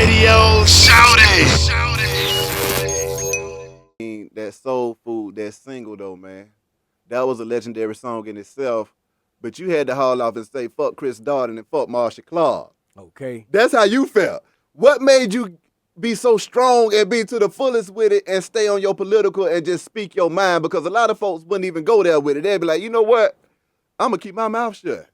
radio. Shout it. That soul food, that single though, man. That was a legendary song in itself. But you had to haul off and say fuck Chris Darden and fuck Marsha Clark. Okay. That's how you felt. What made you be so strong and be to the fullest with it and stay on your political and just speak your mind? Because a lot of folks wouldn't even go there with it. They'd be like, you know what? I'm going to keep my mouth shut.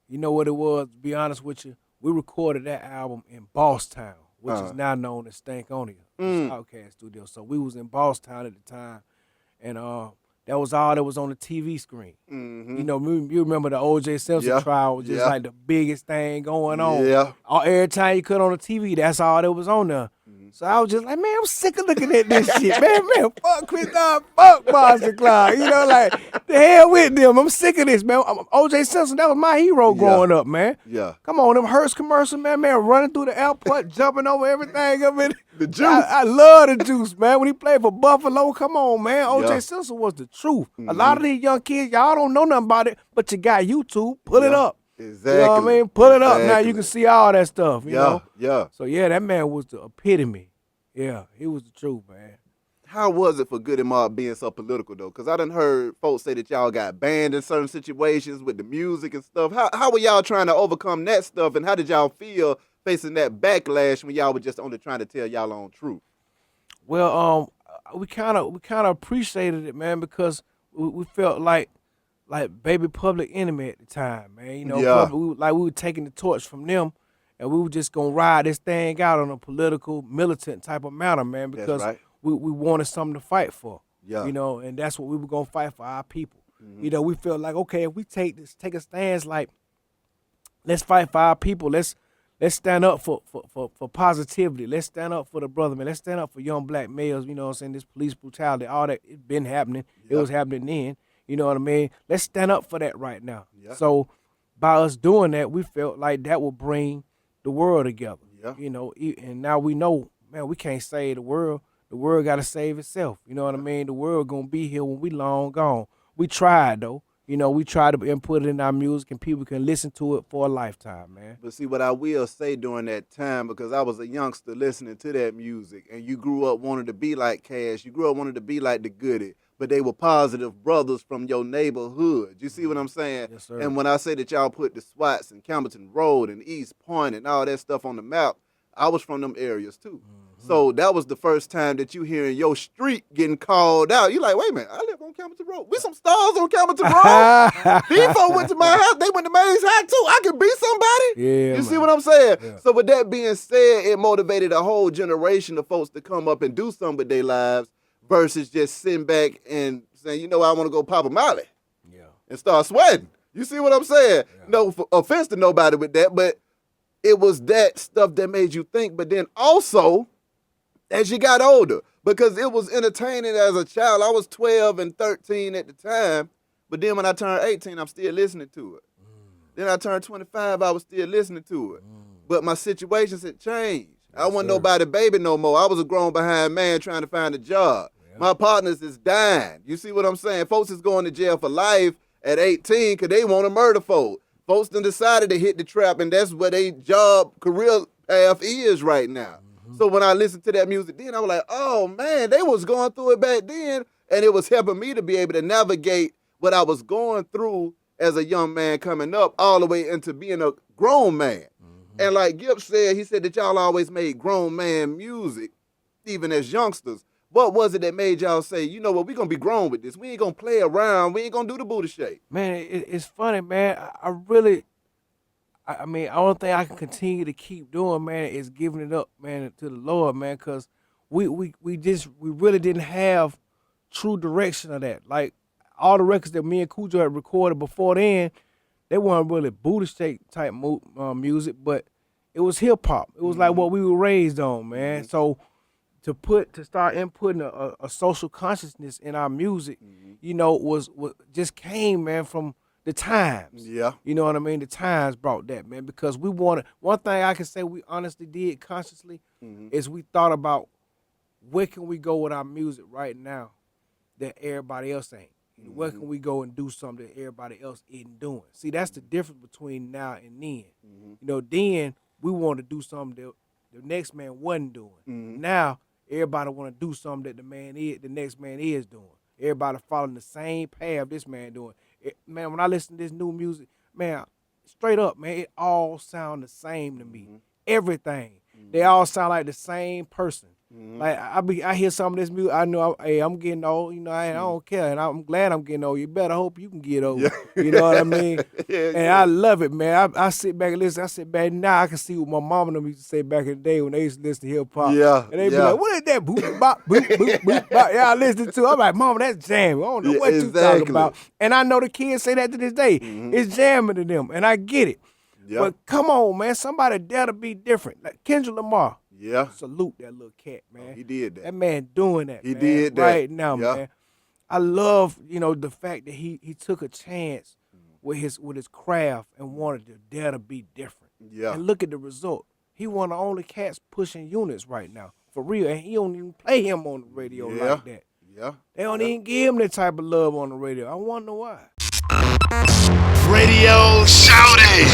You know what it was, to be honest with you? We recorded that album in Bosstown, which is now known as Stankonia, Outcast Studio. So we was in Bosstown at the time, and that was all that was on the TV screen. Mm-hmm. You know, you remember the O.J. Simpson trial was just like the biggest thing going on. Yeah. Every time you cut on the TV, that's all that was on there. So I was just like, man, I'm sick of looking at this shit. Man, fuck Chris Dodd, fuck Monster Cloud. You know, like, the hell with them. I'm sick of this, man. O.J. Simpson, that was my hero growing up, man. Yeah. Come on, them Hearst commercial, man, running through the airport, jumping over everything up in the juice. I love the juice, man. When he played for Buffalo, come on, man. O.J. Simpson was the truth. A lot of these young kids, y'all don't know nothing about it, but you got YouTube. Pull it up. Exactly. You know what I mean? Pull it up. Now you can see all that stuff, you know? Yeah. So, yeah, that man was the epitome. Yeah, he was the truth, man. How was it for Goodie Mob being so political, though? Because I done heard folks say that y'all got banned in certain situations with the music and stuff. How were y'all trying to overcome that stuff, and how did y'all feel facing that backlash when y'all were just only trying to tell y'all own truth? Well, we kind of appreciated it, man, because we felt like baby Public Enemy at the time, man. You know, we were taking the torch from them, and we were just gonna ride this thing out on a political, militant type of manner, man, because we wanted something to fight for. Yeah. You know, and that's what we were gonna fight for, our people. Mm-hmm. You know, we felt like, okay, if we take a stance like, let's fight for our people, let's stand up for positivity. Let's stand up for the brother, man. Let's stand up for young black males, you know what I'm saying, this police brutality, all that, it's been happening. It was happening then. You know what I mean? Let's stand up for that right now. Yeah. So by us doing that, we felt like that would bring the world together. Yeah. You know, and now we know, man, we can't save the world. The world got to save itself. You know what I mean? The world going to be here when we long gone. We tried, though. You know, we try to input it in our music, and people can listen to it for a lifetime, man. But see, what I will say during that time, because I was a youngster listening to that music, and you grew up wanting to be like Cash, you grew up wanting to be like the Goodie, but they were positive brothers from your neighborhood. You see what I'm saying? Yes, sir. And when I say that y'all put the SWATs and Campbellton Road and East Point and all that stuff on the map, I was from them areas too. Mm-hmm. So that was the first time that you hearing your street getting called out. You like, wait a minute, I live on Campbellton Road. We some stars on Campbellton Road. These folks went to my house. They went to Maze High too. I can be somebody. Yeah, you see what I'm saying? Yeah. So with that being said, it motivated a whole generation of folks to come up and do something with their lives versus just sitting back and saying, you know, I want to go pop a molly. Yeah. And start sweating. You see what I'm saying? Yeah. No offense to nobody with that, but it was that stuff that made you think. But then also, as you got older, because it was entertaining as a child. I was 12 and 13 at the time, but then when I turned 18, I'm still listening to it. Then I turned 25, I was still listening to it. But my situations had changed. I wasn't nobody baby no more. I was a grown behind man trying to find a job. Yeah. My partners is dying. You see what I'm saying? Folks is going to jail for life at 18 because they want to murder folks. Folks done decided to hit the trap, and that's where they job career path is right now. Mm-hmm. So when I listened to that music then, I was like, oh, man, they was going through it back then, and it was helping me to be able to navigate what I was going through as a young man coming up all the way into being a grown man. Mm-hmm. And like Gibbs said, he said that y'all always made grown man music, even as youngsters. What was it that made y'all say, you know what, we're going to be grown with this. We ain't going to play around. We ain't going to do the booty shake. Man, it's funny, man. I mean, the only thing I can continue to keep doing, man, is giving it up, man, to the Lord, man, because we really didn't have true direction of that. Like, all the records that me and Cujo had recorded before then, they weren't really booty shake type music, but it was hip-hop. It was like what we were raised on, man. So to start inputting a social consciousness in our music, you know, was just came, man, from the times. Yeah. You know what I mean? The times brought that, man, because we wanted, one thing I can say we honestly did consciously is we thought about where can we go with our music right now that everybody else ain't. Where can we go and do something that everybody else isn't doing? See, that's the difference between now and then. You know, then we want to do something that the next man wasn't doing. Now everybody want to do something that the next man is doing. Everybody following the same path this man doing. Man, when I listen to this new music, man, straight up, man, it all sound the same to me. Everything. They all sound like the same person. Like I hear some of this music, I know I'm getting old, I don't care, and I'm glad I'm getting old. You better hope you can get old. You know what I mean? And I love it, man. I sit back and listen. I sit back now. I can see what my mama and them used to say back in the day when they used to listen to hip hop. And they be like, "What is that? Boop bop, boop boop boop bop." Yeah, I listen to. I'm like, "Mama, that's jamming. I don't know what you talking about." And I know the kids say that to this day. It's jamming to them, and I get it. But come on, man, somebody dare to be different. Like Kendrick Lamar. Salute that little cat, man. He did that. That man doing that, He man, did that. right now, man. I love, the fact that he took a chance with his craft and wanted to dare to be different. And look at the result. He one of the only cats pushing units right now, for real. And he don't even play him on the radio like that. They don't even give him that type of love on the radio. I wonder why. Radio Shouty.